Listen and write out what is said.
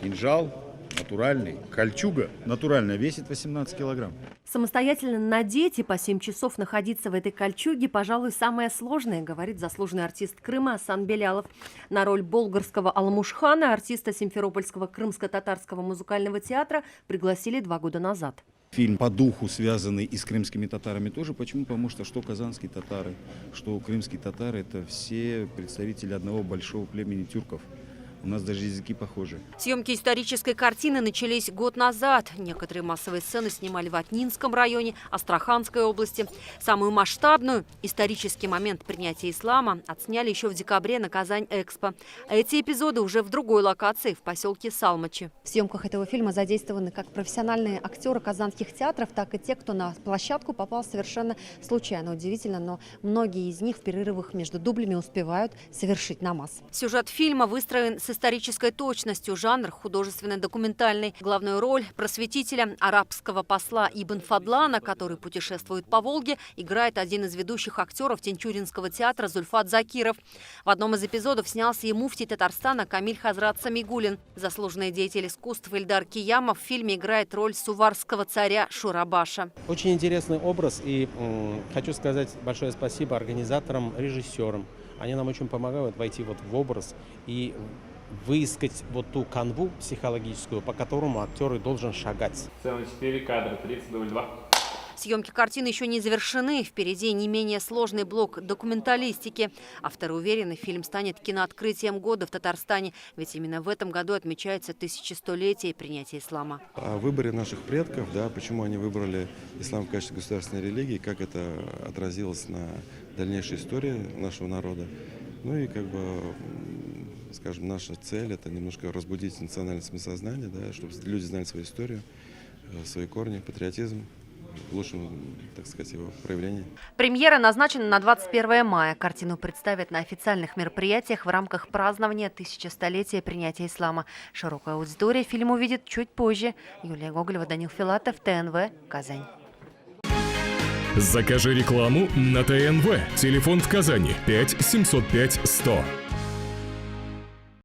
Кинжал натуральный, кольчуга натуральная, весит 18 килограмм. Самостоятельно надеть и по 7 часов находиться в этой кольчуге, пожалуй, самое сложное, говорит заслуженный артист Крыма Асан Белялов. На роль болгарского Алмушхана артиста Симферопольского крымско-татарского музыкального театра пригласили 2 года назад. Фильм по духу связанный и с крымскими татарами тоже. Почему? Потому что казанские татары, что крымские татары – это все представители одного большого племени тюрков. У нас даже языки похожи. Съемки исторической картины начались год назад. Некоторые массовые сцены снимали в Атнинском районе, Астраханской области. Самую масштабную исторический момент принятия ислама отсняли еще в декабре на Казань-Экспо. Эти эпизоды уже в другой локации, в поселке Салмачи. В съемках этого фильма задействованы как профессиональные актеры казанских театров, так и те, кто на площадку попал совершенно случайно. Удивительно, но многие из них в перерывах между дублями успевают совершить намаз. Сюжет фильма выстроен с исторической точностью, жанр художественно-документальный. Главную роль просветителя, арабского посла Ибн Фадлана, который путешествует по Волге, играет один из ведущих актеров Тинчуринского театра Зульфат Закиров. В одном из эпизодов снялся и муфтий Татарстана Камиль Хазрат Самигуллин. Заслуженный деятель искусств Ильдар Киямов в фильме играет роль суварского царя Шурабаша. Очень интересный образ, и хочу сказать большое спасибо организаторам, режиссерам. Они нам очень помогают войти в образ и выискать ту канву психологическую, по которому актер должен шагать. Сцена 4, кадр 30:02. Съемки картины еще не завершены. Впереди не менее сложный блок документалистики. Авторы уверены, фильм станет кинооткрытием года в Татарстане. Ведь именно в этом году отмечается 1100-летие принятия ислама. О выборе наших предков, почему они выбрали ислам в качестве государственной религии, как это отразилось на дальнейшей истории нашего народа. Ну и скажем, наша цель – это немножко разбудить национальное самосознание, чтобы люди знали свою историю, свои корни, патриотизм в лучшем, так сказать, его проявлении. Премьера назначена на 21 мая. Картину представят на официальных мероприятиях в рамках празднования 1100-летия принятия ислама. Широкая аудитория фильм увидит чуть позже. Юлия Гоголева, Данил Филатов, ТНВ, Казань. Закажи рекламу на ТНВ. Телефон в Казани 5 705 100.